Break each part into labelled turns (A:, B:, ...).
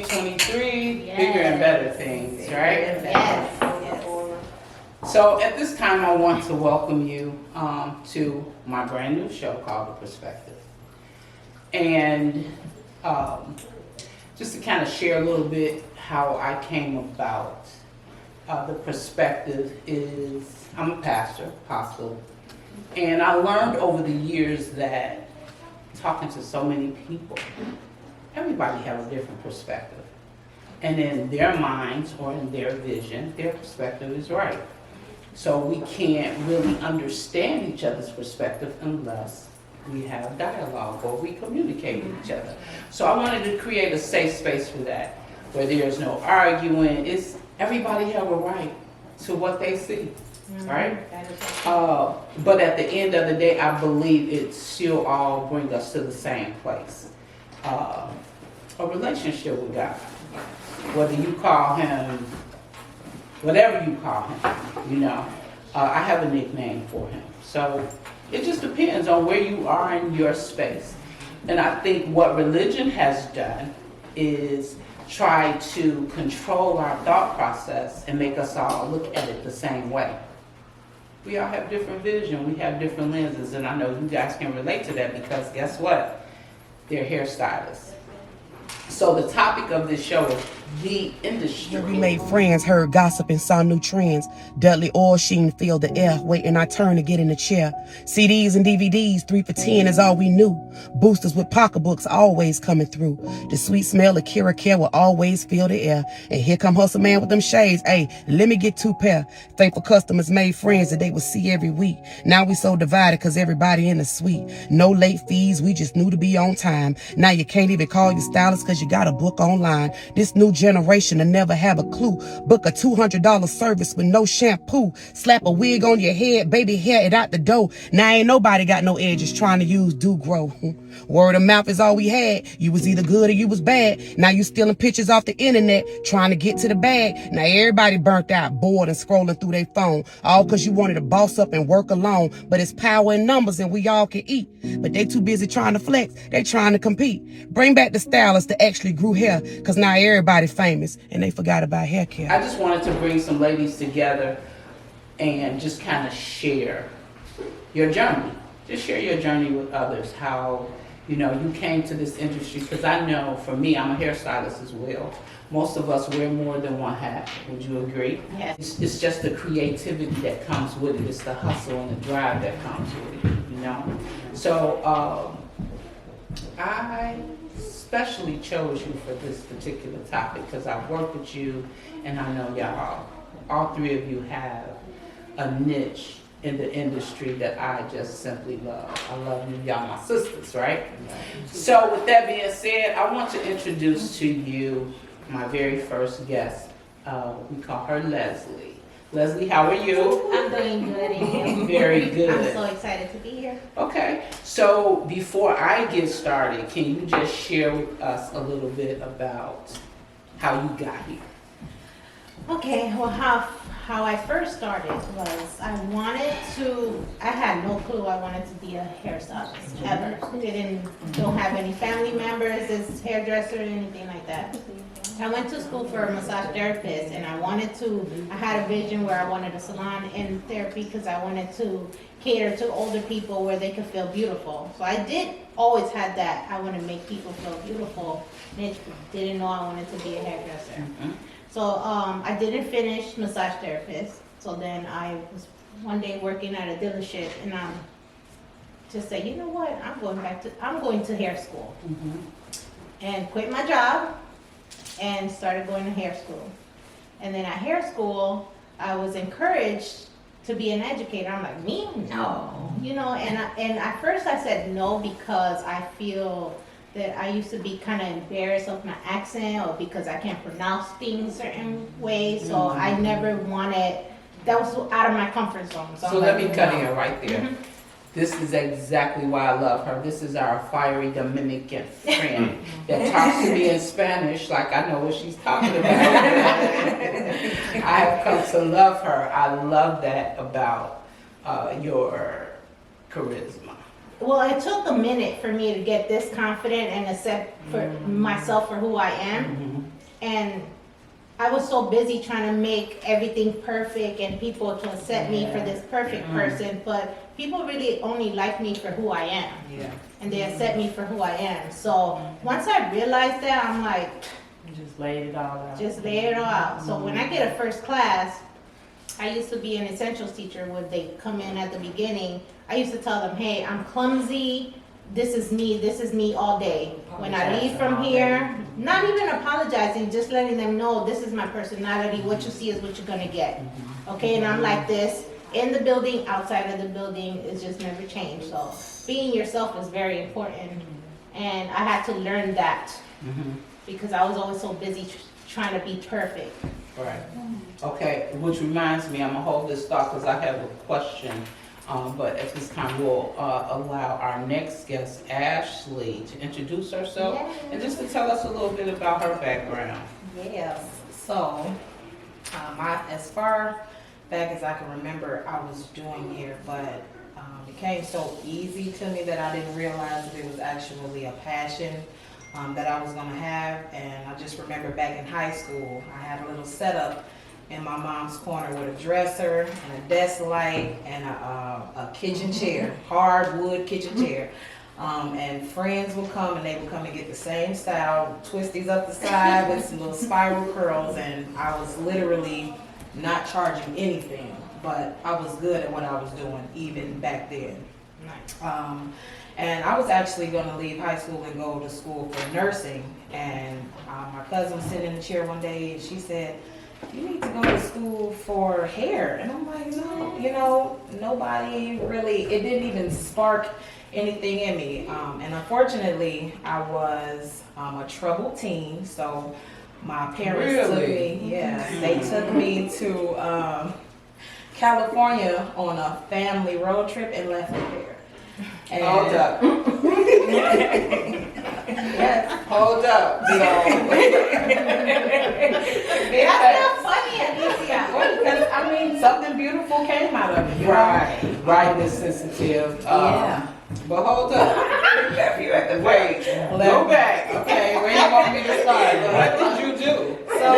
A: 2023,
B: Yes.
A: bigger and better things, right?
B: Yes.
A: So at this time, I want to welcome you to my brand new show called The Perspective. And just to kind of share a little bit how I came about The Perspective is, I'm a pastor, apostle, and I learned over the years that talking to so many people, everybody has a different perspective. And in their minds or in their vision, their perspective is right. So we can't really understand each other's perspective unless we have dialogue or we communicate with each other. So I wanted to create a safe space for that, where there's no arguing. It's everybody have a right to what they see, right? But at the end of the day, I believe it still all bring us to the same place. A relationship with God. Whether you call him, whatever you call him, you know, I have a nickname for him. So it just depends on where you are in your space. And I think what religion has done is try to control our thought process and make us all look at it the same way. We all have different vision, we have different lenses, and I know you guys can relate to that because guess what? They're hairstylists. So the topic of this show is the industry.
C: We made friends, heard gossip, and saw new trends. Dudley oil sheen filled the air, waiting our turn to get in the chair. CDs and DVDs, 3 for 10 is all we knew. Boosters with pocketbooks always coming through. The sweet smell of Kira Care will always fill the air. And here come Hustle Man with them shades. Hey, let me get 2 pair. Faithful customers made friends that they would see every week. Now we so divided cause everybody in the suite. No late fees, we just knew to be on time. Now you can't even call your stylist cause you got a book online. This new generation will never have a clue. Book a $200 service with no shampoo. Slap a wig on your head, baby hair it out the door. Now ain't nobody got no edges trying to use do-grow. Word of mouth is all we had. You was either good or you was bad. Now you stealing pictures off the internet, trying to get to the bag. Now everybody burnt out, bored and scrolling through their phone. All cause you wanted to boss up and work alone. But it's power in numbers and we all can eat. But they too busy trying to flex, they trying to compete. Bring back the stylists that actually grew hair, cause now everybody famous and they forgot about hair care.
A: I just wanted to bring some ladies together and just kind of share your journey. Just share your journey with others, how, you know, you came to this industry, because I know for me, I'm a hairstylist as well. Most of us wear more than one hat. Would you agree?
B: Yes.
A: It's just the creativity that comes with it. It's the hustle and the drive that comes with it, you know? So I especially chose you for this particular topic because I've worked with you and I know y'all, all 3 of you have a niche in the industry that I just simply love. I love you, y'all my sisters, right? So with that being said, I want to introduce to you my very first guest. We call her Leslie. Leslie, how are you?
B: I'm doing good, and you?
A: Very good.
B: I'm so excited to be here.
A: Okay, so before I get started, can you just share with us a little bit about how you got here?
B: Okay, well, how I first started was I had no clue I wanted to be a hairstylist, ever. Don't have any family members as hairdresser or anything like that. I went to school for a massage therapist and I had a vision where I wanted a salon in therapy because I wanted to cater to older people where they could feel beautiful. So I did always had that. I want to make people feel beautiful. And didn't know I wanted to be a hairdresser.
A: Mm-hmm.
B: So I didn't finish massage therapist. So then I was one day working at a dealership and just said, you know what, I'm going to hair school.
A: Mm-hmm.
B: And quit my job and started going to hair school. And then at hair school, I was encouraged to be an educator. I'm like, me? No. You know, and at first I said no because I feel that I used to be kind of embarrassed of my accent or because I can't pronounce things certain ways. So I never wanted, that was out of my comfort zone.
A: So let me cut in right there. Mm-hmm. This is exactly why I love her. This is our fiery Dominican friend that talks to me in Spanish like I know what she's talking about. I have come to love her. I love that about your charisma.
B: Well, it took a minute for me to get this confident and accept for myself for who I am. And I was so busy trying to make everything perfect and people to accept me for this perfect person, but people really only like me for who I am.
D: Yeah.
B: And they accept me for who I am. So once I realized that, I'm like,
A: You just laid it all out.
B: just lay it all out. So when I get a first class, I used to be an essentials teacher when they come in at the beginning. I used to tell them, hey, I'm clumsy. This is me all day. When I leave from here, not even apologizing, just letting them know this is my personality. What you see is what you're gonna get. Okay, and I'm like this in the building, outside of the building, it's just never changed. So being yourself is very important. And I had to learn that because I was always so busy trying to be perfect.
A: Right. Okay, which reminds me, I'm gonna hold this thought because I have a question. But at this time, we'll allow our next guest, Ashley, to introduce herself and just to tell us a little bit about her background.
D: Yes. So, as far back as I can remember, I was doing hair, but it came so easy to me that I didn't realize that it was actually a passion that I was going to have. And I just remember back in high school, I had a little setup in my mom's corner with a dresser and a desk light and a kitchen chair, hardwood kitchen chair. And friends would come and they would come and get the same style, twisties up the side with some little spiral curls, and I was literally not charging anything, but I was good at what I was doing even back then. And I was actually going to leave high school and go to school for nursing, and my cousin was sitting in the chair one day and she said, you need to go to school for hair. And I'm like, no, you know, nobody really, it didn't even spark anything in me. And unfortunately, I was a troubled teen, so my parents took me, they took me to California on a family road trip and left me there. And
A: Hold up.
D: yes.
A: Hold up.
B: That's not funny, Alicia.
D: Because, I mean, something beautiful came out of it. You know?
A: Right, Miss Sensitive.
D: Yeah.
A: But hold up. Left you at the wait. Go back. Okay, where you want me to start? What did you do?
D: So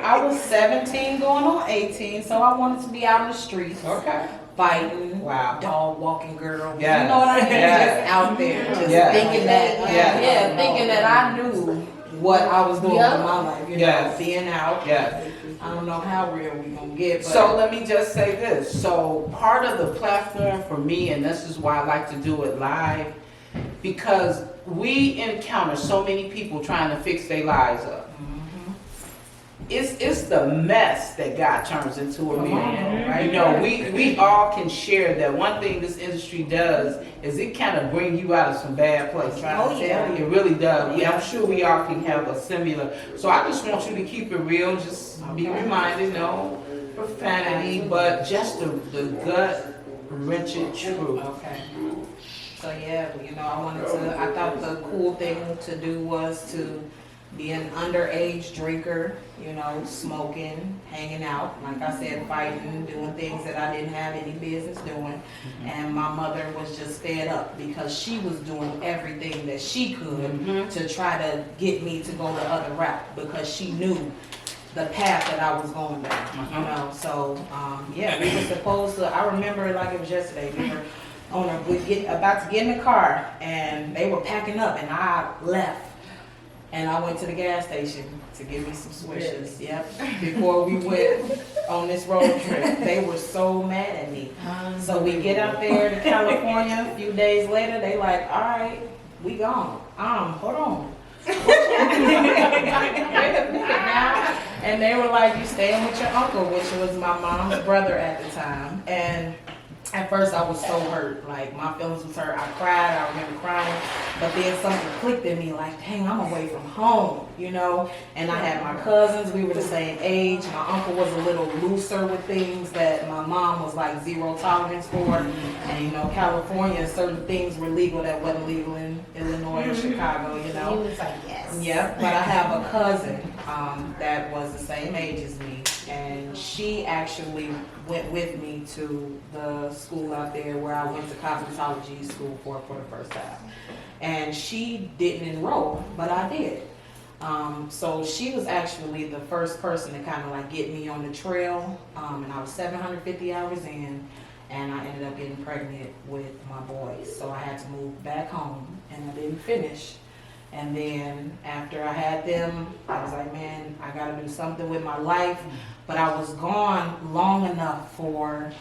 D: I was 17 going on 18, so I wanted to be out in the streets.
A: Okay.
D: Fighting,
A: Wow.
D: dog walking girl.
A: Yes.
D: You know what I mean?
A: Yes.
D: Just out there, just
A: Yes.
D: thinking that,
A: Yes.
D: thinking that I knew what I was doing with my life. You know,
A: Yes.
D: being out.
A: Yes.
D: I don't know how real we gonna get, but
A: So let me just say this. So part of the platform for me, and this is why I like to do it live, because we encounter so many people trying to fix their lives up. It's the mess that God turns into a miracle, right? You know, we all can share that. One thing this industry does is it kind of bring you out of some bad places.
D: Oh, yeah.
A: It really does. Yeah, I'm sure we all can have a similar. So I just want you to keep it real. Just be reminded, no profanity, but just the gut wrenching truth.
D: okay. So yeah, you know, I thought the cool thing to do was to be an underage drinker, you know, smoking, hanging out, like I said, fighting, doing things that I didn't have any business doing. And my mother was just fed up because she was doing everything that she could to try to get me to go the other route because she knew the path that I was going down, you know. So, yeah, we were supposed to, I remember it like it was yesterday, we were about to get in the car and they were packing up and I left. And I went to the gas station to get me some Swishers. Yep. Before we went on this road trip, they were so mad at me. So we get up there to California. A few days later, they like, all right, we gone. Hold on. Wait a minute now. And they were like, you staying with your uncle, which was my mom's brother at the time. And at first I was so hurt, like my feelings was hurt. I cried, I remember crying, but then something clicked in me like, dang, I'm away from home, you know? And I had my cousins, we were the same age. My uncle was a little looser with things that my mom was like zero tolerance for. And you know, California, certain things were legal that wasn't legal in Illinois or Chicago, you know?
B: He was like, yes.
D: Yeah, but I have a cousin that was the same age as me, and she actually went with me to the school out there where I went to cosmetology school for the first time. And she didn't enroll, but I did. So she was actually the first person to kind of like get me on the trail. And I was 750 hours in, and I ended up getting pregnant with my boys. So I had to move back home, and I didn't finish. And then after I had them, I was like, man, I gotta do something with my life. But I was gone long enough for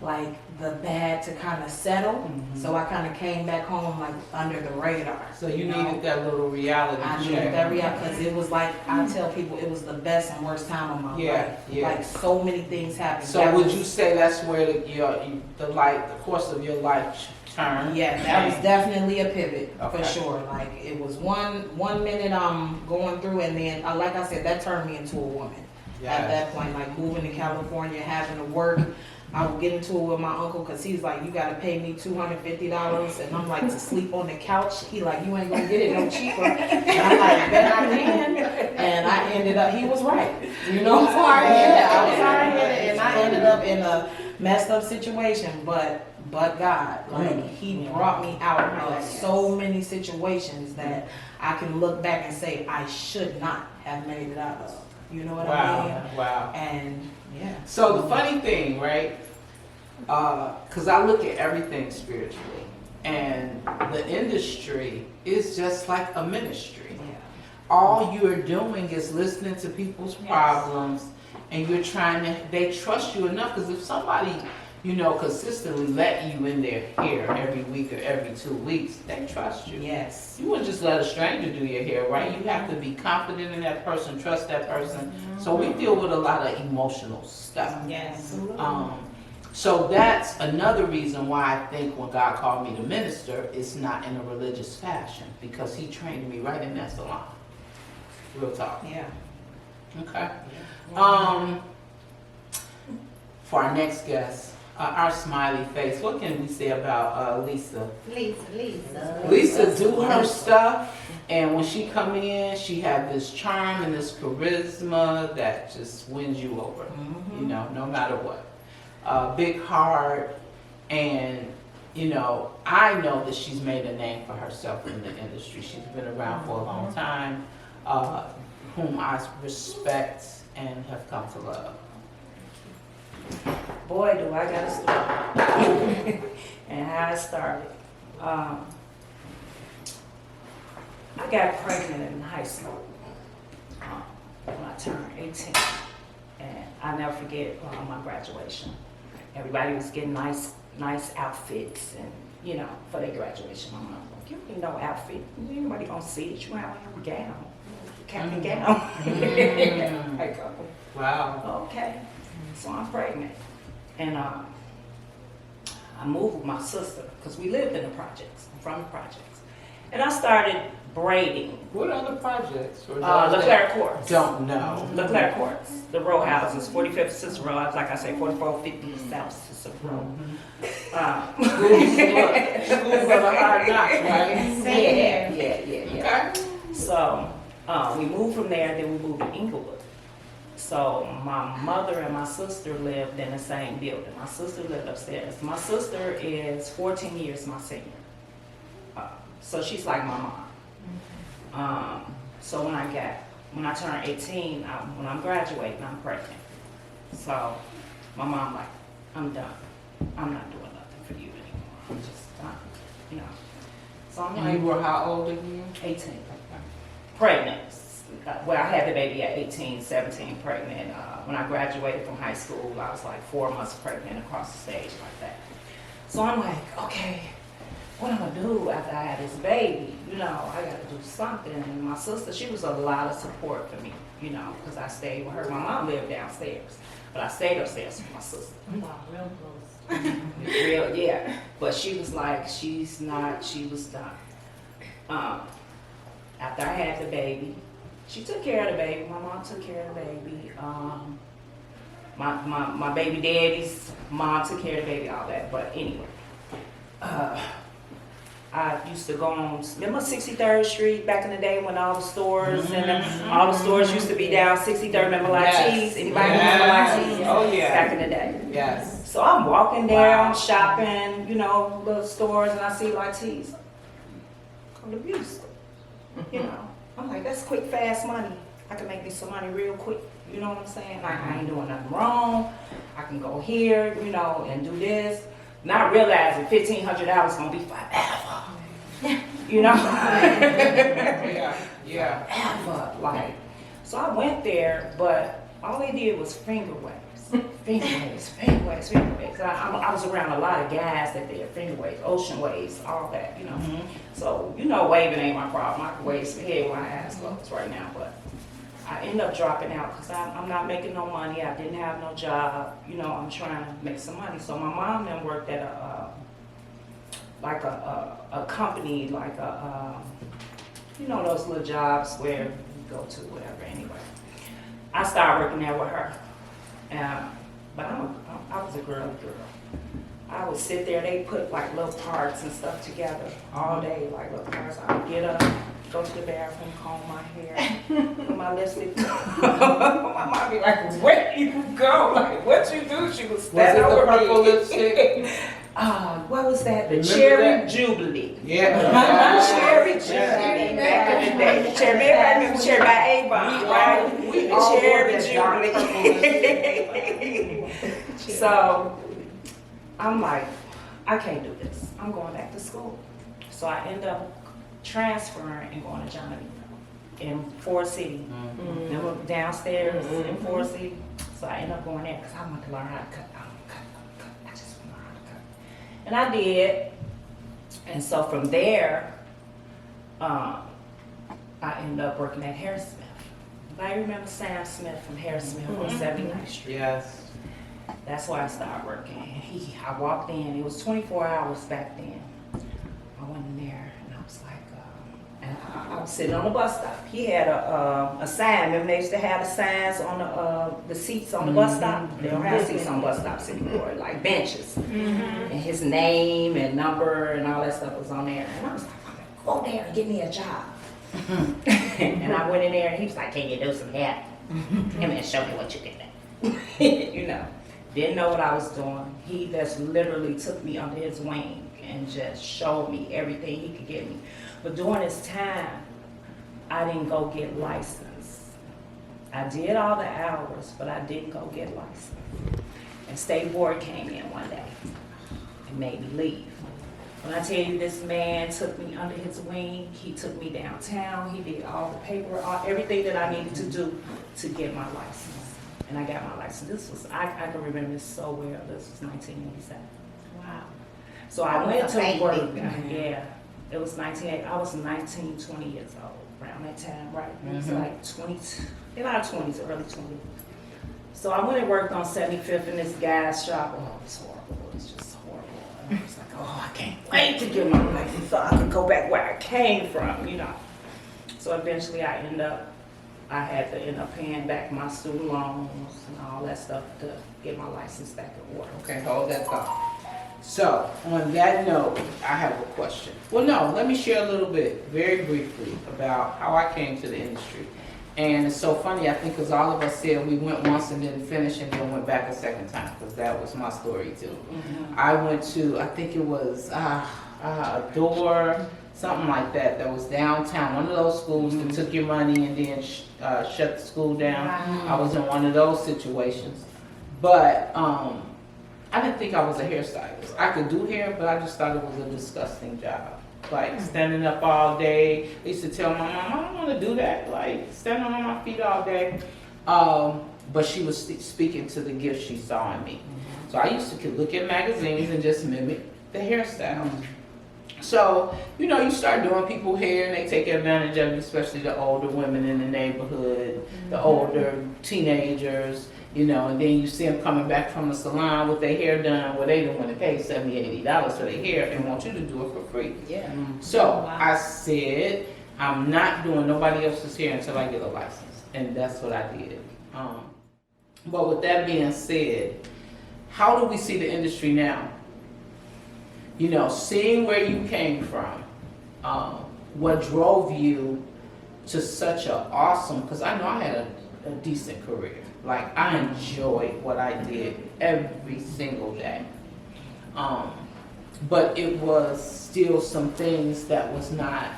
D: like the bad to kind of settle. So I kind of came back home like under the radar.
A: So you
D: know?
A: needed that little reality
D: I
A: check.
D: needed that reality because it was like, I tell people it was the best and worst time of my life.
A: Yeah.
D: Like so many things happened.
A: So would you say that's where the course of your life turned?
D: Yeah, that was definitely a pivot
A: Okay.
D: for sure. Like it was one minute I'm going through, and then like I said, that turned me into a woman. At that point, like moving to California, having to work. I would get into it with my uncle because he's like, you gotta pay me $250, and I'm like, to sleep on the couch. He like, you ain't gonna get it no cheaper. And I'm like, bet I can. And I ended up, he was right. You know, I was hard-headed, and I ended up in a messed up situation. But God, like He brought me out of so many situations that I can look back and say I should not have made it out of. You know what I mean?
A: Wow.
D: And yeah.
A: So the funny thing, right? Because I look at everything spiritually, and the industry is just like a ministry.
D: Yeah.
A: All you're doing is listening to people's problems, and you're trying to. They trust you enough because if somebody, consistently let you in their hair every week or every 2 weeks, they trust you.
D: Yes.
A: You wouldn't just let a stranger do your hair, right? You have to be confident in that person, trust that person. So we deal with a lot of emotional stuff.
D: Yes.
A: So that's another reason why I think when God called me to minister, it's not in a religious fashion, because He trained me right in that salon. Real talk.
D: Yeah.
A: Okay. For our next guest, our smiley face. What can we say about Lisa? Lisa do her stuff, and when she come in, she have this charm and this charisma that just wins you over. No matter what. Big heart, and I know that she's made a name for herself in the industry. She's been around for a long time, whom I respect and have come to love.
E: Boy, do I got a story. And how it started. I got pregnant in high school when I turned 18. And I never forget my graduation. Everybody was getting nice outfits and, for their graduation. My mom was like, you need no outfit. Anybody gonna see it? You have a gown. Captain gown. I go,
A: Wow.
E: okay. So I'm pregnant. And I moved with my sister because we lived in the projects. I'm from the projects. And I started braiding.
A: What other projects?
E: Leclerc Courts.
A: Don't know.
E: Leclerc Courts. The row houses, 45th Cicero Road. Like I say, 4450 South Cicero Road.
A: Schools of the hard knocks, right?
E: Yeah.
A: Okay.
E: So we moved from there, then we moved to Inglewood. So my mother and my sister lived in the same building. My sister lived upstairs. My sister is 14 years my senior. So she's like my mom. So when I turned 18, when I'm graduating, I'm pregnant. So my mom like, I'm done. I'm not doing nothing for you anymore. I'm just done, So I'm
A: And
E: like,
A: you were how old again?
E: 18. Pregnant. Well, I had the baby at 18, 17, pregnant. When I graduated from high school, I was like 4 months pregnant across the stage like that. So I'm like, okay, what am I gonna do after I have this baby? I gotta do something. And my sister, she was a lot of support for me, because I stayed with her. My mom lived downstairs, but I stayed upstairs with my sister.
B: Wow, real close.
E: Real, yeah. But she was like, she was done. After I had the baby, she took care of the baby. My mom took care of the baby. My baby daddy's mom took care of the baby, all that. But anyway, I used to go on, remember 63rd Street back in the day when all the stores all the stores used to be down 63rd. Remember Lateez? Anybody remember Lateez?
A: Oh yeah.
E: Back in the day.
A: Yes.
E: So I'm walking down, shopping, little stores, and I see Lateez. Come to beauty store, I'm like, that's quick, fast money. I can make me some money real quick. You know what I'm saying? Like, I ain't doing nothing wrong. I can go here, you know, and do this. Not realizing $1,500 gonna be forever. You know?
A: Yeah.
E: Ever. Like, so I went there, but all they did was finger waves. Finger waves, finger waves, finger waves. I was around a lot of guys that did finger waves, ocean waves, all that, you know. So, you know, waving ain't my problem. I can wave some head with my eyes closed right now, but I end up dropping out because I'm not making no money. I didn't have no job. You know, I'm trying to make some money. So my mom then worked at a company, like you know, those little jobs where you go to, whatever, anyway. I started working there with her. But I was a girly girl. I would sit there, they put like little parts and stuff together all day, like little parts. I would get up, go to the bathroom, comb my hair, put my lipstick. My mom be like, where you go? Like, what you do? She was standing
A: Was it the
E: over
A: purple
E: me.
A: lipstick?
E: What was that? The
A: Remember
E: Cherry
A: that?
E: Jubilee.
A: Yeah.
E: Cherry Jubilee back in the day. The Cherry, everybody remember Cherry by Avon, right?
A: We
E: The
A: all wore
E: Cherry
A: that dark purple
E: Jubilee. So I'm like, I can't do this. I'm going back to school. So I end up transferring and going to John D. in Ford City. They were downstairs in Ford City. So I end up going there because I want to learn how to cut. I just want to learn how to cut. And I did. And so from there, I ended up working at Harris Smith. Anybody remember Sam Smith from Harris Smith on 79th Street?
A: Yes.
E: That's where I started working. I walked in, it was 24 hours back then. I went in there and I was like, and I was sitting on the bus stop. He had a sign. Remember they used to have the signs on the seats on the bus stop? They don't have seats on bus stops anymore, like benches. And his name and number and all that stuff was on there. And I was like, I'm gonna go there and get me a job. And I went in there and he was like, can you do some hair? Come here, show me what you can do. You know, didn't know what I was doing. He just literally took me under his wing and just showed me everything he could get me. But during this time, I didn't go get licensed. I did all the hours, but I didn't go get licensed. And State Board came in one day and made me leave. When I tell you this man took me under his wing, he took me downtown, he did all the paper, everything that I needed to do to get my license. And I got my license. This was, I can remember this so well, this was 1987.
B: Wow.
E: So I went to
B: Baby.
E: work, yeah, it was 1980, I was 19, 20 years old around that time, right? It was like 20, in our 20s, early 20s. So I went and worked on 75th in this guy's shop. Oh, it was horrible, it was just horrible. And I was like, oh, I can't wait to get my license so I can go back where I came from, you know. So eventually I had to end up paying back my student loans and all that stuff to get my license back in order.
A: Okay, hold that thought. So, on that note, I have a question. Well, no, let me share a little bit, very briefly, about how I came to the industry. And it's so funny, I think, because all of us said we went once and didn't finish and then went back a second time, because that was my story too. I went to, I think it was Door, something like that, that was downtown, one of those schools that took your money and then shut the school down. I was in one of those situations. But I didn't think I was a hairstylist. I could do hair, but I just thought it was a disgusting job. Like standing up all day. I used to tell my mom, I don't want to do that. Like standing on my feet all day. But she was speaking to the gift she saw in me. So I used to look at magazines and just mimic the hairstyle. So, you know, you start doing people's hair and they take advantage of it, especially the older women in the neighborhood, the older teenagers, you know, and then you see them coming back from the salon with their hair done where they don't want to pay $70, $80 for their hair and want you to do it for free.
E: Yeah.
A: So I said, I'm not doing nobody else's hair until I get a license. And that's what I did. But with that being said, how do we see the industry now? You know, seeing where you came from, what drove you to such an awesome, because I know I had a decent career. Like, I enjoyed what I did every single day. But it was still some things that was not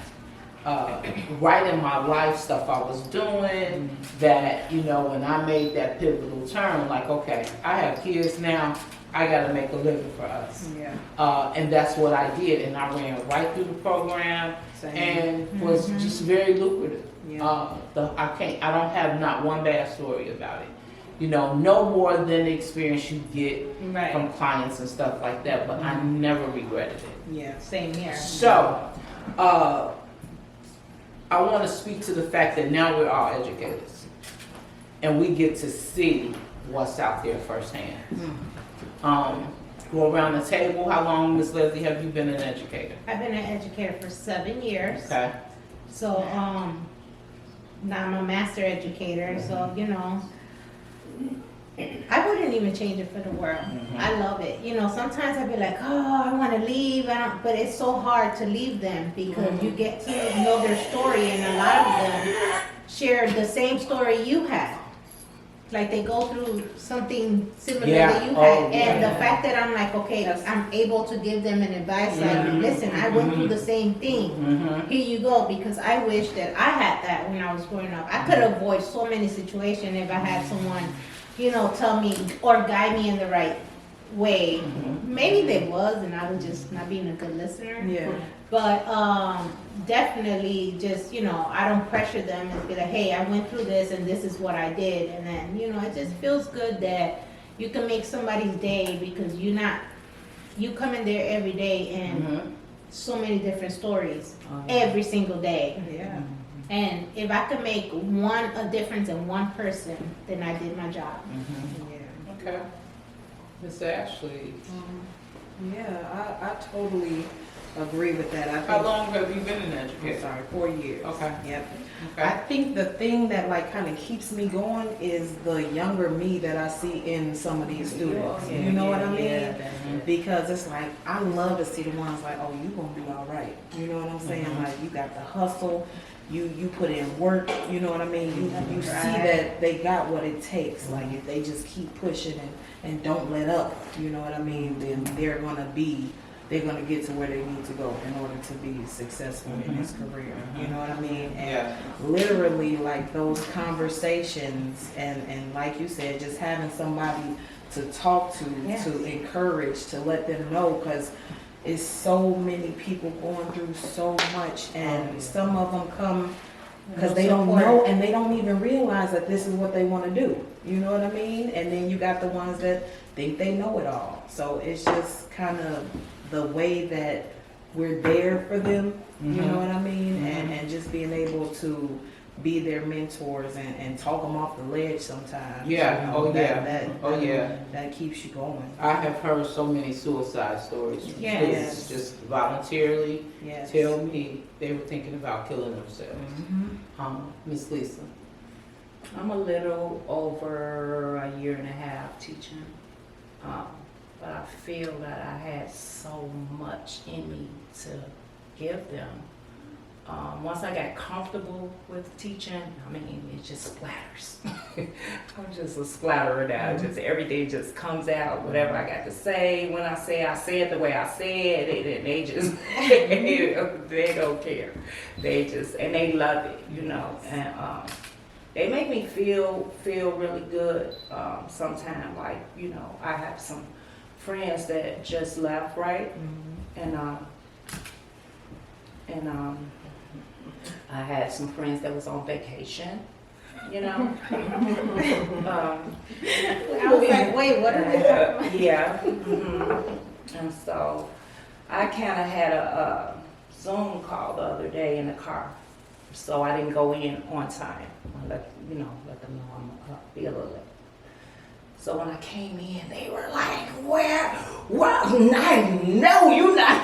A: right in my life, stuff I was doing, that, you know, when I made that pivotal turn, like, okay, I have kids now, I gotta make a living for us.
D: Yeah.
A: And that's what I did, and I ran right through the program,
D: Same.
A: and was just very lucrative.
D: Yeah.
A: I don't have not one bad story about it. You know, no more than the experience you get
B: Right.
A: from clients and stuff like that, but I never regretted it.
D: Yeah.
B: Same here.
A: So, I want to speak to the fact that now we're all educators, and we get to see what's out there firsthand. Go around the table. How long, Ms. Leslie, have you been an educator?
B: I've been an educator for 7 years.
A: Okay.
B: So, now I'm a master educator, so, you know, I wouldn't even change it for the world. I love it. You know, sometimes I'd be like, oh, I want to leave, but it's so hard to leave them because you get to know their story, and a lot of them share the same story you had. Like they go through something similar that you had. And the fact that I'm like, okay, I'm able to give them an advice like, listen, I went through the same thing. Here you go, because I wish that I had that when I was growing up. I could avoid so many situations if I had someone, you know, tell me or guide me in the right way. Maybe they was, and I was just not being a good listener.
D: Yeah.
B: But definitely just, you know, I don't pressure them and be like, hey, I went through this and this is what I did. And then, you know, it just feels good that you can make somebody's day because you come in there every day and so many different stories every single day.
D: Yeah.
B: And if I could make a difference in one person, then I did my job.
D: Yeah.
A: Okay. Ms. Ashley,
D: Yeah, I totally agree with that. I think,
A: how long have you been an
D: I'm
A: educator?
D: sorry, 4 years.
A: Okay.
D: Yep. I
A: Okay.
D: think the thing that like kind of keeps me going is the younger me that I see in some of these students. You know what I mean? Because it's like, I love to see the ones like, oh, you gonna be all right. You know what I'm saying? Like, you got the hustle, you put in work, you know what I mean? You see that they got what it takes. Like, if they just keep pushing and don't let up, you know what I mean, then they're gonna get to where they need to go in order to be successful in this career. You know what I mean? And literally, like, those conversations and like you said, just having somebody to talk to encourage, to let them know, because it's so many people going through so much, and some of them come because they don't know and they don't even realize that this is what they want to do. You know what I mean? And then you got the ones that think they know it all. So it's just kind of the way that we're there for them, you know what I mean? And just being able to be their mentors and talk them off the ledge sometimes.
A: Yeah.
D: You know,
A: Oh, yeah.
D: That keeps you going.
A: I have heard so many suicide stories.
B: Yes.
A: Kids just voluntarily
D: Yes.
A: tell me they were thinking about killing themselves. Miss Lisa.
E: I'm a little over a year and a half teaching, but I feel that I had so much in me to give them. Once I got comfortable with teaching, I mean, it just splatters. I'm just a splatterer now. Just everything just comes out. Whatever I got to say, when I say it the way I said it, and they just they don't care. They just and they love it, you know. And they make me feel really good. Sometimes, like, you know, I have some friends that just left, right, and I had some friends that was on vacation, you know.
B: I was like, wait, what are they talking about?
E: Yeah. And so I kind of had a Zoom call the other day in the car, so I didn't go in on time. I let them know I'm gonna be a little late. So when I came in, they were like, "Where? Well, I know you not."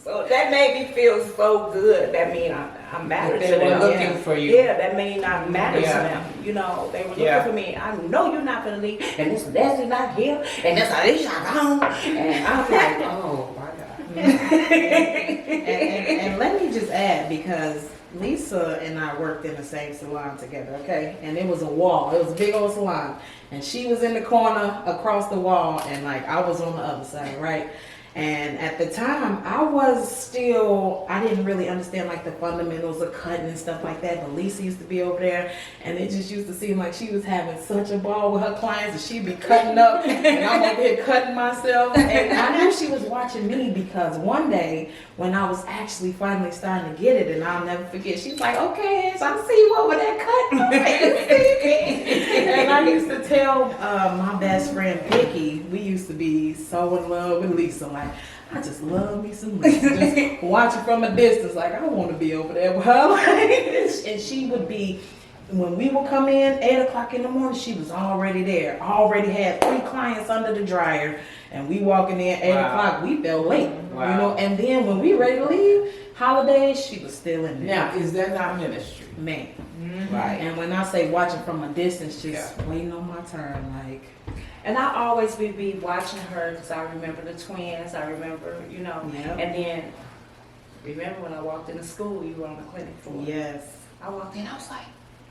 E: So that made me feel so good. That mean I matter to
A: They were
E: them.
A: looking for you.
E: Yeah, that mean I matter to them. You know, they were looking for me. I know you're not gonna leave, and this Leslie not here, and this Alicia gone, and I'm like, oh my God.
D: And let me just add, because Lisa and I worked in the same salon together, okay? And it was a wall. It was a big old salon. And she was in the corner across the wall, and like I was on the other side, right? And at the time, I didn't really understand like the fundamentals of cutting and stuff like that. But Lisa used to be over there, and it just used to seem like she was having such a ball with her clients, and she'd be cutting up, and I'm over here cutting myself. And I knew she was watching me because one day when I was actually finally starting to get it, and I'll never forget, she's like, "Okay, so I see you over there cutting." And I used to tell my best friend Vicky, we used to be so in love with Lisa, like, I just love me some Lisa. Just watching from a distance, like I want to be over there with her. And she would be, when we would come in 8 o'clock in the morning, she was already there. Already had 3 clients under the dryer, and we walking in 8 o'clock. We felt late,
A: Wow.
D: you know. And then when we ready to leave, holidays, she was still in there.
A: Now, is that not ministry?
D: Man.
A: Right.
D: And when I say watching from a distance, just waiting on my turn, like.
E: And I always would be watching her because I remember the twins. I remember, you know.
D: Yep.
E: And then, remember when I walked into school, you were on the clinic floor.
D: Yes.
E: I walked in, I was like,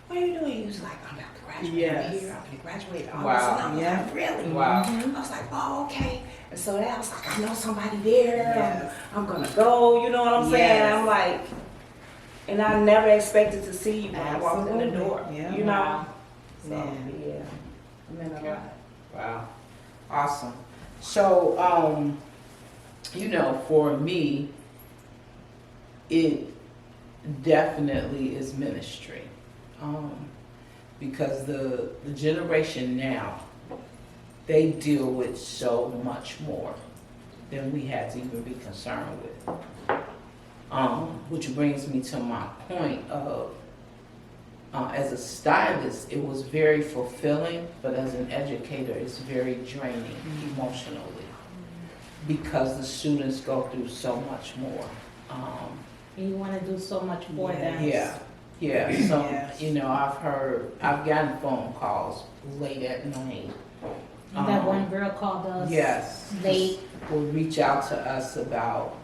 E: what are you doing? He was like, I'm about to graduate.
D: Yes.
E: I'm here, I'm going to graduate.
A: Wow.
E: Wow. I was
D: Yeah.
E: like, really?
A: Wow.
E: I was like, oh, okay. And so then I was like, I know somebody there.
D: Yes.
E: I'm going to go. You know what I'm saying?
D: Yes.
E: I'm like, and I never expected to see you when I walked in the
D: Absolutely.
E: door.
D: Yeah.
E: You know? So,
D: Man.
E: yeah. I mean, a lot.
A: Wow. Awesome. So, you know, for me, it definitely is ministry. Because the generation now, they deal with so much more than we had to even be concerned with. Which brings me to my point of, as a stylist, it was very fulfilling, but as an educator, it's very draining emotionally because the students go through so much more.
B: And you want to do so much for them.
A: Yeah, so,
D: Yes.
A: you know, I've gotten phone calls late at night.
B: That one girl called us
A: Yes.
B: late.
A: Will reach out to us about,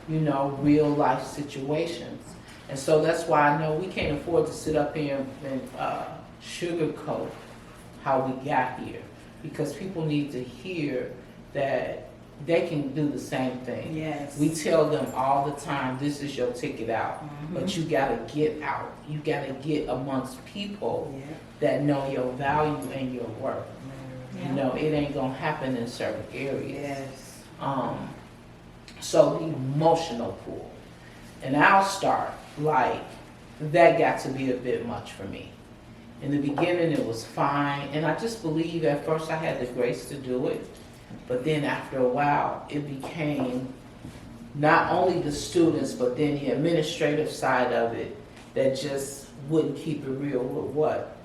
A: you know, real life situations. And so that's why I know we can't afford to sit up here and sugarcoat how we got here. Because people need to hear that they can do the same thing.
D: Yes.
A: We tell them all the time, this is your ticket out.
D: Mm-hmm.
A: But you gotta get out. You gotta get amongst people
D: Yeah.
A: that know your value and your worth.
B: Yeah.
A: You know, it ain't gonna happen in certain areas.
D: Yes.
A: So the emotional pool. And I'll start, like, that got to be a bit much for me. In the beginning, it was fine, and I just believe at first I had the grace to do it. But then after a while, it became not only the students, but then the administrative side of it that just wouldn't keep it real with what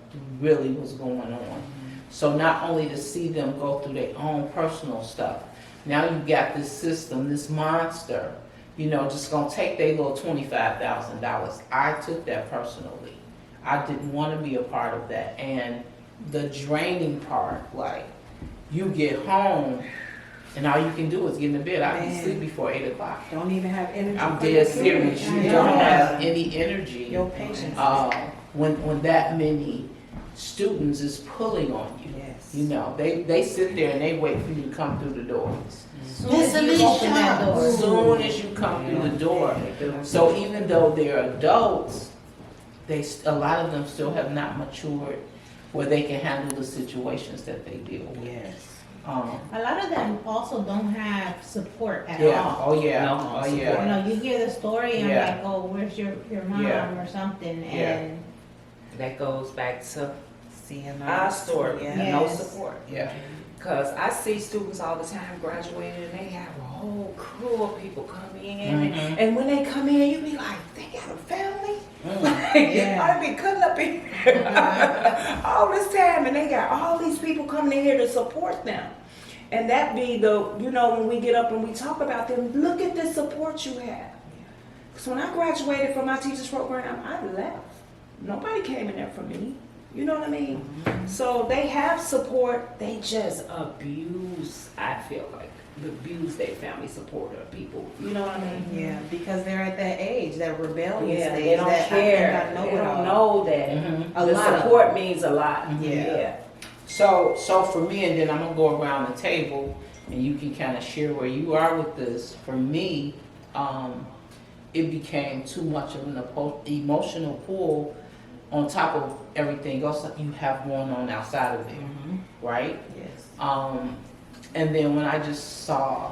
A: really was going on. So not only to see them go through their own personal stuff, now you got this system, this monster, you know, just gonna take their little $25,000. I took that personally. I didn't want to be a part of that. And the draining part, like, you get home and all you can do is get in the bed. I can
D: Man.
A: sleep before 8 o'clock.
D: Don't even have energy.
A: I'm
D: for
A: dead
D: your
A: serious.
D: children.
A: You
D: I
A: don't
D: know.
A: have any energy
D: Your patience.
A: when that many students is pulling on you.
D: Yes.
A: You know, they sit there and they wait for you to come through the door.
B: Soon as you open that door.
A: As soon as you come through the door. So even though they're adults, a lot of them still have not matured where they can handle the situations that they deal with.
D: Yes.
B: A lot of them also don't have support at
A: Yeah.
B: all.
A: Oh yeah.
E: No
A: Oh
B: You
A: yeah.
B: know, you hear the story and
A: Yeah.
B: like, oh, where's your mom
A: Yeah.
B: or something,
A: Yeah.
B: and
E: That goes back to
D: Seeing
E: our story,
D: Yeah.
B: Yeah.
E: no
B: Yes.
E: support.
A: Yeah.
E: Because I see students all the time graduating and they have a whole crew of people come in.
A: Mhm.
E: And when they come in, you be like, they got a family?
B: Yeah.
E: I be cutting up in here all this time and they got all these people coming in here to support them. And that be the, you know, when we get up and we talk about them, look at the support you have. Because when I graduated from my teacher's program, I left. Nobody came in there for me. You know what I mean? So they have support, they just abuse, I feel like, abuse their family support of people. You know what I mean?
D: Yeah, because they're at that age, that rebellious
E: Yeah,
D: stage.
E: they don't
D: that
E: care.
D: I think I know
E: They
D: it all.
E: don't know that
A: Mhm.
D: A
E: the
D: lot of
E: support means a lot.
D: Yeah.
E: Yeah.
A: So for me, and then I'm gonna go around the table, and you can kind of share where you are with this. For me, it became too much of an emotional pull on top of everything else that you have going on outside of there, right?
D: Yes.
A: And then when I just saw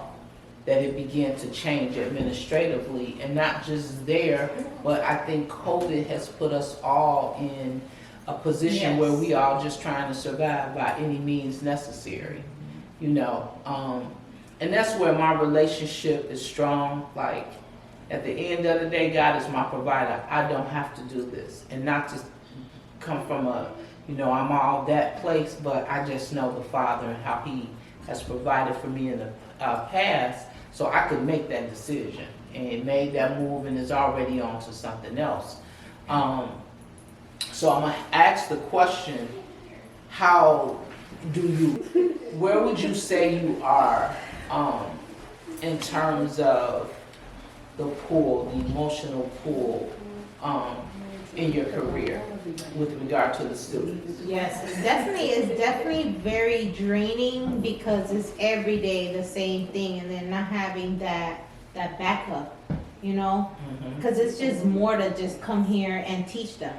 A: that it began to change administratively, and not just there, but I think COVID has put us all in a position
B: Yes.
A: where we are just trying to survive by any means necessary, you know. And that's where my relationship is strong. Like, at the end of the day, God is my provider. I don't have to do this, and not just come from a, you know, I'm all that place, but I just know the Father and how He has provided for me in the past, so I could make that decision and made that move and is already on to something else. So I'm gonna ask the question: how do you? Where would you say you are in terms of the pull, the emotional pull, in your career with regard to the students?
B: Yes, it's definitely very draining because it's every day the same thing, and then not having that backup, you know, because it's just more to just come here and teach them.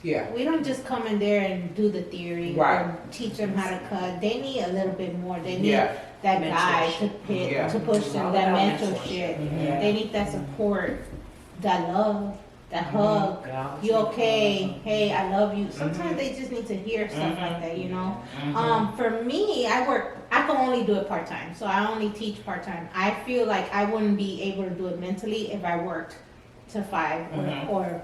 A: Yeah.
B: We don't just come in there and do the theory
A: Right.
B: or teach them how to cut. They need a little bit more. They need
A: Yeah.
B: that guide
A: Yeah.
B: to push them, that mentorship.
A: Mhm.
B: They need that support, that love, that hug.
E: Yeah.
B: You okay? Hey, I love you. Sometimes they just need to hear stuff like that, you know. For me, I can only do it part time, so I only teach part time. I feel like I wouldn't be able to do it mentally if I worked to 5 or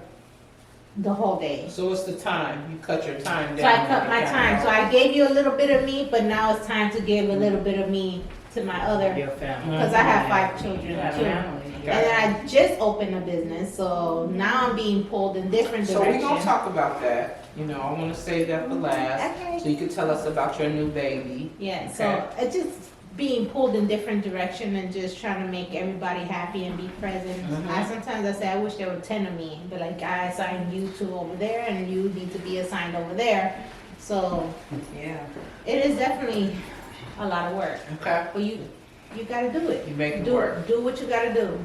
B: the whole day.
A: So what's the time? You cut your time down.
B: So I cut my time. So I gave you a little bit of me, but now it's time to give a little bit of me to my other,
E: Your family.
B: because I have 5 children
E: You have
B: too.
E: family.
B: And then I just opened a business, so now I'm being pulled in different
A: So we're
B: directions.
A: gonna talk about that. You know, I wanna save that for last.
B: Okay.
A: So you can tell us about your new baby.
B: Yeah, so
A: Okay.
B: it's just being pulled in different direction and just trying to make everybody happy and be present. Sometimes I say I wish there were 10 of me, but like I assigned you to over there and you need to be assigned over there. So
D: Yeah.
B: it is definitely a lot of work,
A: Okay.
B: but you gotta do it.
A: You make it
B: do
A: work.
B: Do what you gotta do.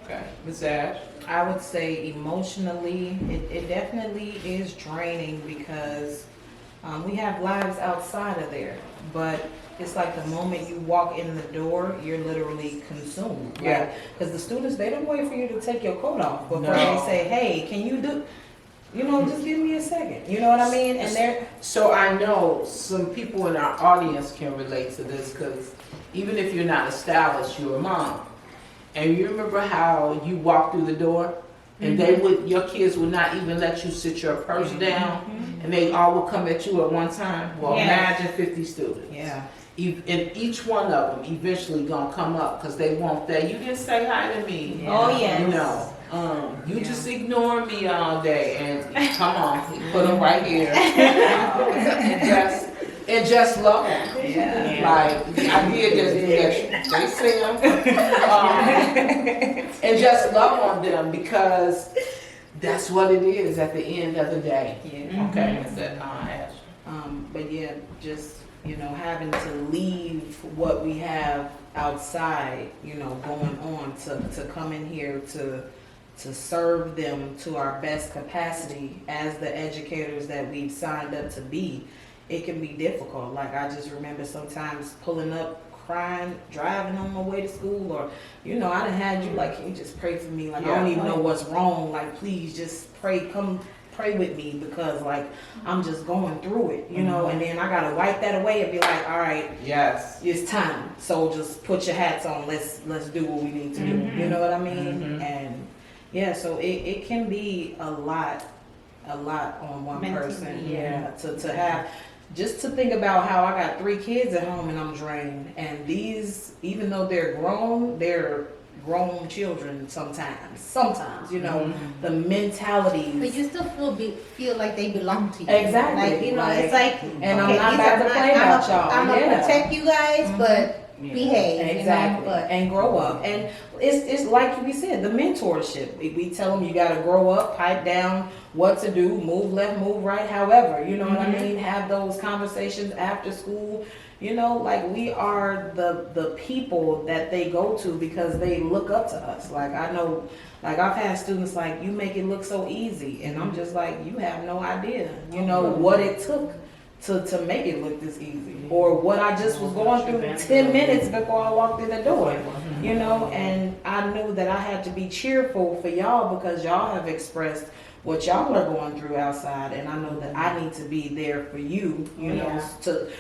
A: Okay. Ms. Ash?
D: I would say emotionally, it definitely is draining because we have lives outside of there. But it's like the moment you walk in the door, you're literally consumed.
A: Yeah.
D: Because the students, they don't wait for you to take your coat off before
A: No.
D: they say, hey, can you do, you know, just give me a second. You know what I mean? And they're,
A: So I know some people in our audience can relate to this, because even if you're not established, you're a mom. And you remember how you walk through the door and your kids would not even let you sit your purse down, and they all would come at you at one time? Well,
B: Yes.
A: imagine 50 students.
D: yeah.
A: And each one of them eventually gonna come up because they want that. You didn't say hi to me.
D: Yeah.
B: Oh yes.
A: You know, you
D: Yeah.
A: just ignore me all day, and come on, put them right here, and just love them.
D: Yeah.
A: Like I did just do that. They see them, and just love on them, because that's what it is at the end of the day.
D: Yeah.
A: Okay, Ms. Ash.
D: But yeah, just, you know, having to leave what we have outside, you know, going on to come in here to serve them to our best capacity as the educators that we've signed up to be. It can be difficult. Like I just remember sometimes pulling up, crying, driving on my way to school, or, you know, I done had you like, can you just pray for me? Like I don't even know what's wrong. Like please just pray, come pray with me, because like I'm just going through it, you know, and then I gotta wipe that away and be like, all right,
A: Yes.
D: it's time. So just put your hats on. Let's do what we need to do. You know what I mean? And yeah, so it can be a lot on one
B: Mentally,
D: person.
B: yeah.
D: To have, just to think about how I got 3 kids at home and I'm drained. And these, even though they're grown children sometimes, you know, the mentalities.
B: But you still feel like they belong to you.
D: Exactly.
B: Like, you know,
D: Like,
B: it's like,
D: and I'm
B: okay,
D: not
B: these
D: about
B: are
D: to play about y'all.
B: I'm gonna
D: Yeah.
B: protect you guys, but behave, you know,
D: Exactly,
B: but
D: and grow up, and it's like we said, the mentorship. We tell them you got to grow up, pipe down what to do, move left, move right, however, you know what I mean. Have those conversations after school. You know, like we are the people that they go to because they look up to us. Like I know, like I've had students like, you make it look so easy, and I'm just like, you have no idea, you know, what it took to make it look this easy, or what I just was going through 10 minutes before I walked in the door, you know. And I knew that I had to be cheerful for y'all because y'all have expressed what y'all are going through outside, and I know that I need to be there for you, you know, to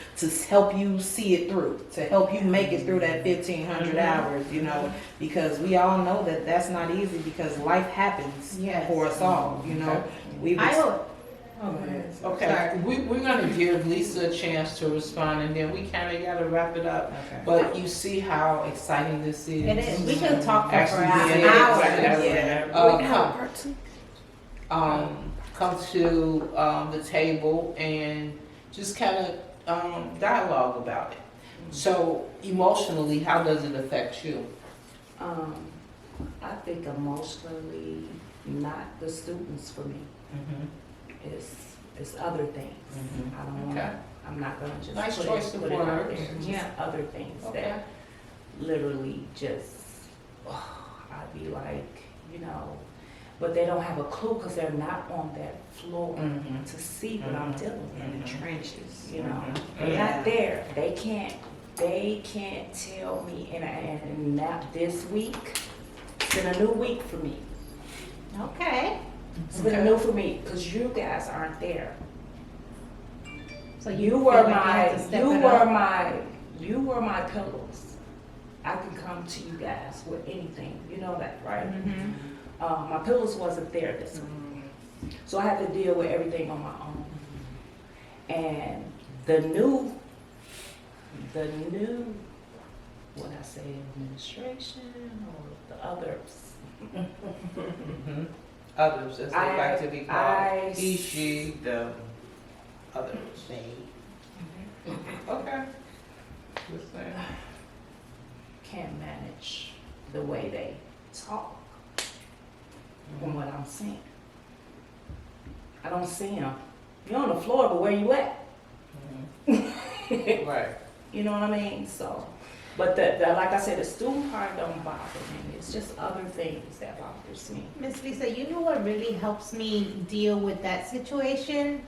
D: help you see it through, to help you make it through that 1,500 hours, you know, because we all know that that's not easy because life happens
B: Yes.
D: for us all, you know. We've
B: I hope.
A: Okay, we're gonna give Lisa a chance to respond, and then we kinda gotta wrap it up.
D: Okay.
A: But you see how exciting this is?
B: It is. We can talk for
A: Actually,
B: an
A: being
B: hour.
A: excited. Come to the table and just kind of dialogue about it. So emotionally, how does it affect you?
E: I think emotionally, not the students for me. It's other things. I don't want.
A: Okay.
E: I'm not gonna just
A: Nice
E: put
A: choice
E: it,
A: of
E: put it out
A: words.
E: there. Just
B: Yeah.
E: other things
A: Okay.
E: that literally just I'd be like, you know, but they don't have a clue because they're not on that floor to see what I'm dealing with in the trenches. You know, they're
D: Yeah.
E: not there. They can't tell me. And not this week. It's been a new week for me.
B: Okay.
E: It's been new for me because you guys aren't there.
B: So
E: You
B: feel
E: were
B: like
E: my,
B: have to step it up?
E: you were my pillows. I can come to you guys with anything. You know that, right? My pillows wasn't there this week, so I had to deal with everything on my own. And the new, what I say, administration or the others.
A: Others, as they like to be
E: I-
A: called. He, she, them, others. Okay. Just saying.
E: Can't manage the way they talk from what I'm seeing. I don't see them. You're on the floor, but where you at?
A: Right.
E: You know what I mean? So, but the like I said, the student part don't bother me. It's just other things that bothers me.
B: Miss Lisa, you know what really helps me deal with that situation?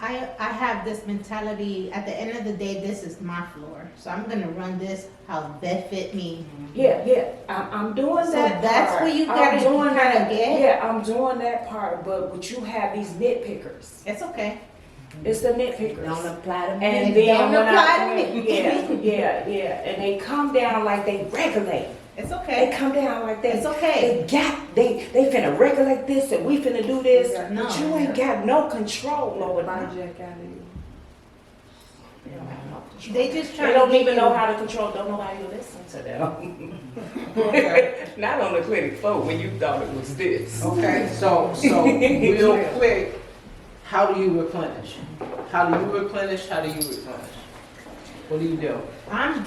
B: I have this mentality, at the end of the day, this is my floor. So I'm gonna run this how best fit me.
E: Yeah, I'm doing
B: So
E: that.
B: that's
E: part.
B: where you
E: I'm
B: gotta
E: doing
B: kinda
E: that.
B: get?
E: Yeah, I'm doing that part. But you have these nitpickers.
B: It's okay.
E: It's the nitpickers.
B: Don't apply to me.
E: And
B: It
E: then
B: don't
E: when
B: apply
E: I,
B: to me.
E: yeah, and they come down like they regulate.
B: It's
E: They
B: okay.
E: come down like that.
B: It's okay.
E: They finna regulate this and we finna do this.
B: No.
E: But you ain't got no control over that.
D: Hijack out of you.
E: They don't have no control.
B: They just try
E: They
B: to
E: don't
B: get
E: even
B: you-
E: know how to control. Don't nobody listen to them.
A: Okay.
E: Not on the clinic floor when you thought it was this.
A: Okay, so real quick, how do you replenish? How do you replenish? What do you do?
B: I'm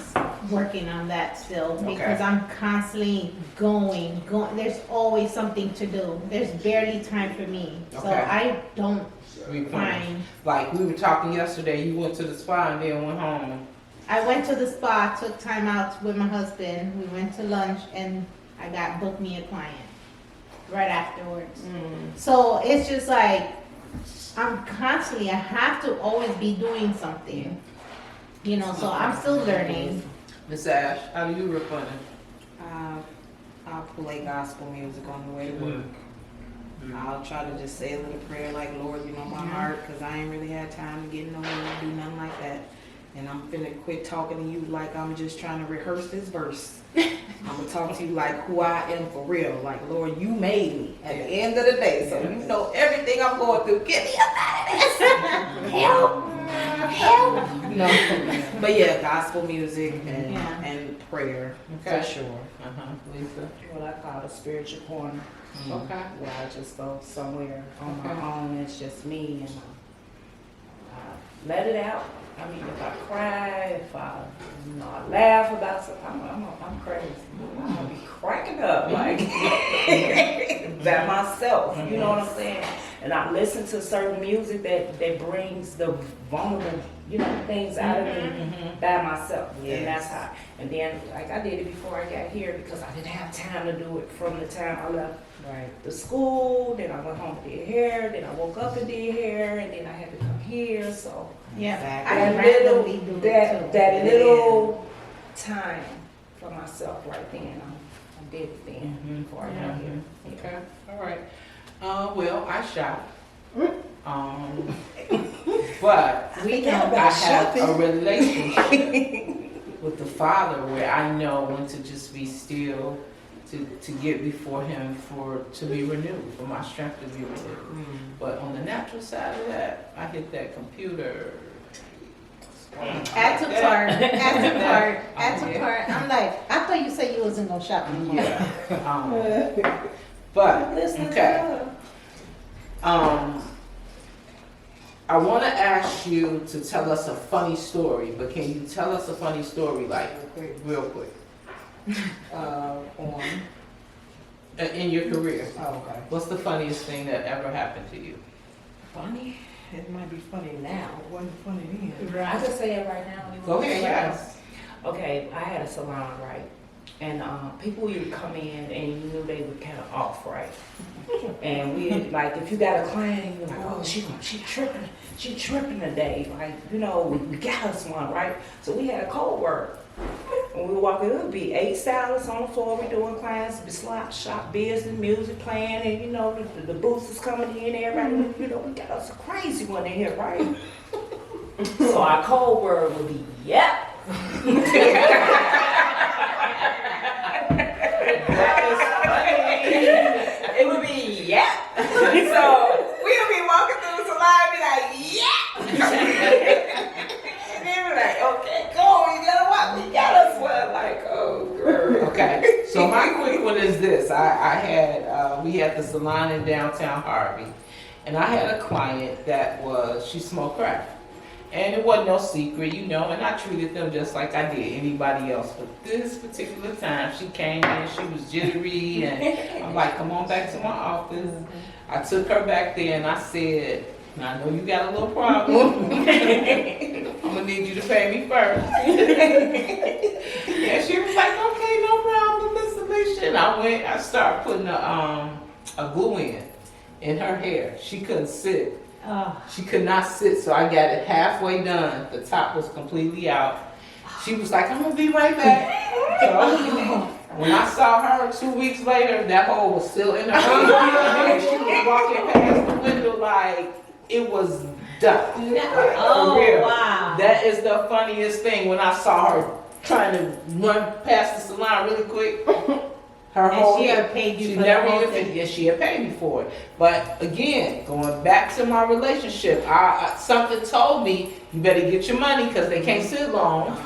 B: working on that still because
A: Okay.
B: I'm constantly going. There's always something to do. There's barely time for me. So
A: Okay.
B: I don't
A: Replenish.
B: find.
A: Like we were talking yesterday, you went to the spa and then went home.
B: I went to the spa, took time out with my husband. We went to lunch and I got booked me a client right afterwards. So it's just like I'm constantly, I have to always be doing something. You know, so I'm still learning.
A: Miss Ash, how do you replenish?
D: I'll play gospel music on the way to work. I'll try to just say a little prayer like, Lord, you know my heart, because I ain't really had time to get nowhere and do nothing like that. And I'm finna quit talking to you like I'm just trying to rehearse this verse. I'm gonna talk to you like who I am for real. Like, Lord, you made me at the end of the day. So you know everything I'm going through. Get me up out of this. Help. No. But yeah, gospel music and,
B: Yeah.
D: and prayer
A: Okay.
D: for sure.
A: Lisa.
E: What I call a spiritual corner.
A: Okay.
E: Where I just go somewhere on my
A: Okay.
E: own. It's just me and let it out. I mean, if I cry, if I, I laugh about something, I'm crazy. I'm gonna be cracking up like by myself. You know what I'm saying? And I listen to certain music that brings the vulnerable, things out of me by myself.
D: Yes.
E: And that's how. And then, like I did it before I got here because I didn't have time to do it from the time I left
D: Right.
E: the school. Then I went home and did hair. Then I woke up and did hair, and then I had to come here. So.
B: Yeah,
D: Exactly.
B: I
E: That little,
B: randomly do it too.
E: that little time for myself right then, I did it then before I got here.
A: Okay, all right. Well, I shop. But
B: We
D: Forget
B: know.
A: I
D: about
A: have a
D: shopping.
A: relationship with the Father where I know when to just be still, to get before Him to be renewed, for my strength to be renewed. But on the natural side of that, I hit that computer.
B: Add to cart, add to cart, add to cart. I'm like, I thought you said you wasn't gonna shop anymore.
A: Yeah. But
D: Listen
A: okay.
D: to
A: I want to ask you to tell us a funny story, but can you tell us a funny story, like real quick,
D: on.
A: in your career?
D: Oh, okay.
A: What's the funniest thing that ever happened to you?
D: Funny? It might be funny now. It wasn't funny then.
E: I can say it right now. You
A: Go
E: want me to
A: ahead,
E: say it?
A: yes.
E: Okay, I had a salon, right? And people would come in and you knew they were kind of off, right? And we like, if you got a client, you're like, oh, she tripping today. Like, we got us one, right? So we had a cold word. When we were walking, it would be 8 salads on the floor. We doing clients, slot shop business, music playing, and the booths is coming in. Everybody, we got us a crazy one in here, right? So our code word would be yep. It would be yep. So we would be walking through the salon and be like yep. And then we're like, okay, go, you gotta what? We got us one. Like, oh girl.
A: Okay, so my quick one is this. We had the salon in downtown Harvey, and I had a client she smoked crack. And it wasn't no secret, and I treated them just like I did anybody else. But this particular time, she came in, she was jittery, and I'm like, come on back to my office. I took her back there and I said, I know you got a little problem. I'm gonna need you to pay me first. And she was like, okay, no problem, Miss Alicia. And I started putting a glue in her hair. She couldn't sit.
B: Oh,
A: She could not sit, so I got it halfway done. The top was completely out. She was like, I'm gonna be right back. So when I saw her 2 weeks later, that hole was still in her hair. And she was walking past the window like it was done. Like,
B: oh
A: for real.
B: wow.
A: That is the funniest thing when I saw her trying to run past the salon really quick. Her
B: And
A: whole
B: she
A: hair,
B: had paid you
A: she
B: for the
A: never
B: whole
A: even
B: thing.
A: yes, she had paid me for it. But again, going back to my relationship, something told me you better get your money because they can't sit long.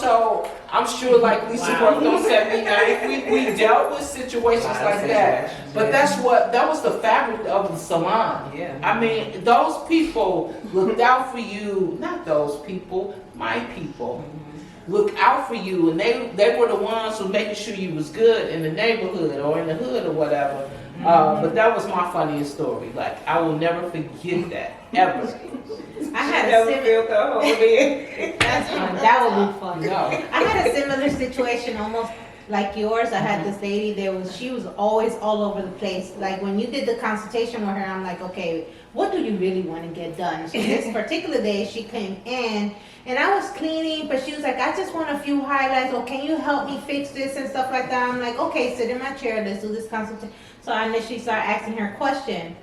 A: So I'm sure like Lisa worked on 79. We dealt with situations like that. But that was the fabric of the salon.
D: Yeah.
A: I mean, those people looked out for you, not those people, my people. Look out for you, and they were the ones who making sure you was good in the neighborhood or in the hood or whatever. But that was my funniest story. Like I will never forget that ever.
B: I had a similar.
D: the whole day.
B: That's fun. That would be fun.
A: No.
B: I had a similar situation, almost like yours. I had this lady. She was always all over the place. Like when you did the consultation with her, I'm like, okay, what do you really want to get done? So this particular day, she came in. And I was cleaning, but she was like, I just want a few highlights, or can you help me fix this and stuff like that? I'm like, okay, sit in my chair, let's do this consultation. So I initially started asking her a question.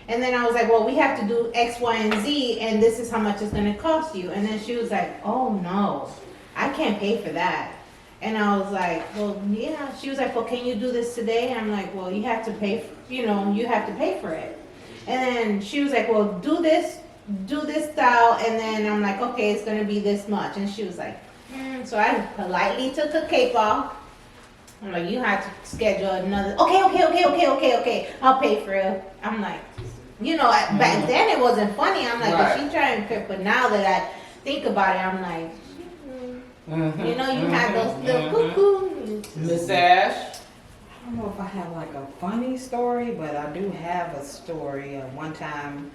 B: And then I was like, well, we have to do X, Y, and Z, and this is how much it's gonna cost you. And then she was like, oh no, I can't pay for that. And I was like, well, yeah. She was like, well, can you do this today? I'm like, well, you have to pay, you have to pay for it. And then she was like, well, do this style, and then I'm like, okay, it's gonna be this much. And she was like, so I politely took her cape off. I'm like, you have to schedule another, okay, I'll pay for it. I'm like, back then it wasn't funny. I'm like,
A: Right.
B: is she trying to trip? But now that I think about it, I'm like, you had those little cuckoo.
A: Miss Ash.
D: I don't know if I have like a funny story, but I do have a story. One time,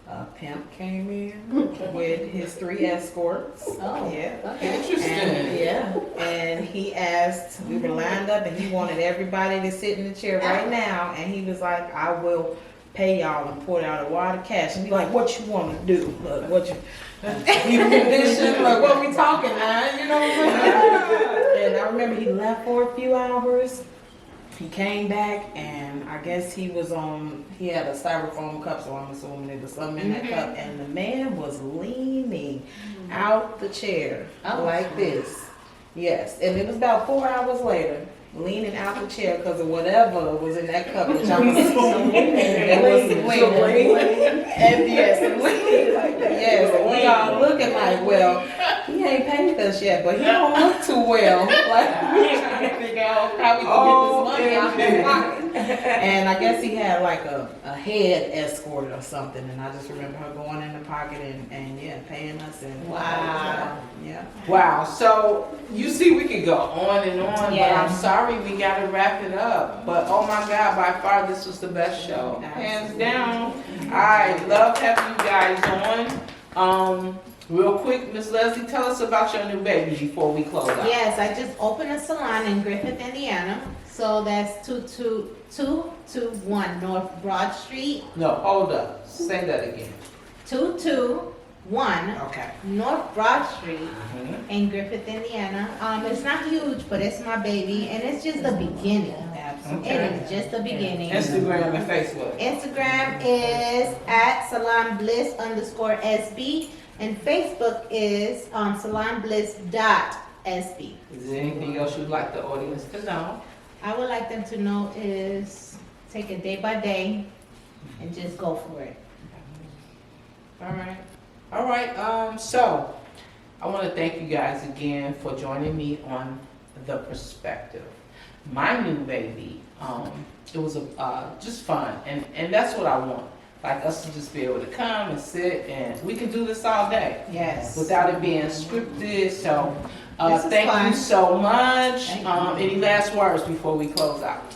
D: a pimp came in with his 3 escorts.
B: Oh,
D: Yeah.
B: okay.
A: Interesting.
D: And he asked, we were lined up and he wanted everybody to sit in the chair right now. And he was like, I will pay y'all, and pulled out a wad of cash. And he like, what you want to do? Look, what you condition? Like, what we talking, man? You know what I'm saying? And I remember he left for a few hours. He came back, and I guess he had a styrofoam cup, so I'm assuming there was something in that cup. And the man was leaning out the chair like this. Yes, and it was about 4 hours later, leaning out the chair because of whatever was in that cup, which I'm assuming it was Selena. And yes, and we all looking like, well, he ain't paid us yet, but he don't look too well. Like, we trying to figure out how we can get this money out his pocket. And I guess he had like a head escort or something, and I just remember her going in the pocket and paying us. And
B: Wow.
D: Yeah.
A: Wow. So you see, we could go on and on,
B: Yeah.
A: but I'm sorry, we got to wrap it up. But oh my God, by far this was the best show, hands down. I love having you guys on. Real quick, Miss Leslie, tell us about your new baby before we close out.
B: Yes, I just opened a salon in Griffith, Indiana. So that's 221 North Broad Street.
A: No, hold up. Say that again.
B: 221
A: Okay.
B: North Broad Street in Griffith, Indiana. It's not huge, but it's my baby, and it's just the beginning.
D: Absolutely.
B: It is just the beginning.
A: Instagram and Facebook.
B: Instagram is at salonbliss_SB, and Facebook is salonbliss.SB.
A: Is there anything else you'd like the audience to know?
B: I would like them to know is take it day by day and just go for it.
A: All right. All right. So I want to thank you guys again for joining me on The Perspective. My new baby, it was just fun, and that's what I want. Like us to just be able to come and sit, and we can do this all day
B: Yes.
A: without it being scripted. So
B: This is
A: thank
B: fun.
A: you so much.
B: Thank
A: Any last words before we close out?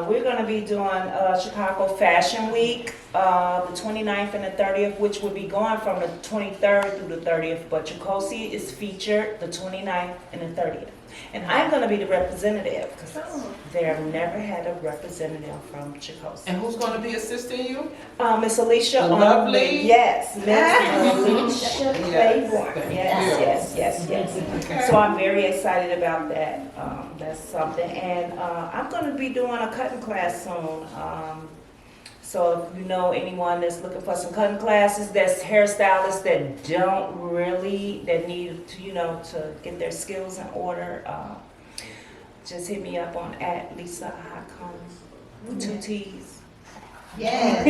E: We're going to be doing Chicago Fashion Week, the 29th and the 30th, which will be going from the 23rd through the 30th, but Chicosi is featured the 29th and the 30th. And I'm going to be the representative, because they have never had a representative from Chicosi.
A: And who's going to be assisting you?
E: Miss Alicia.
A: Lovely.
E: Yes, Miss Alicia
A: Yes.
E: Claiborne.
A: Thank
E: Yes.
A: Okay.
E: So I'm very excited about that. That's something. And I'm going to be doing a cutting class soon. So if you know anyone that's looking for some cutting classes, that's hairstylists that that need to, to get their skills in order, just hit me up on @Lisa Hacom with 2 T's.
B: Yes.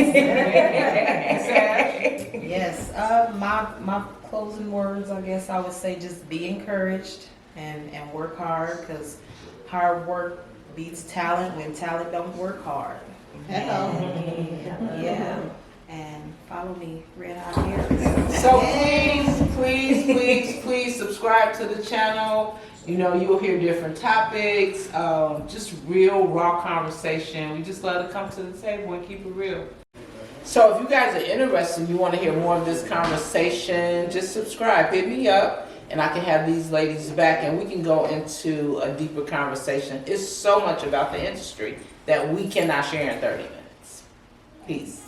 D: Yes. My closing words, I guess I would say, just be encouraged and work hard, because hard work beats talent when talent don't work hard. Yeah. And follow me, Red Hot Hair.
A: So please subscribe to the channel. You'll hear different topics, just real raw conversation. We just let it come to the table and keep it real. So if you guys are interested, you want to hear more of this conversation, just subscribe, hit me up, and I can have these ladies back and we can go into a deeper conversation. It's so much about the industry that we cannot share in 30 minutes. Peace.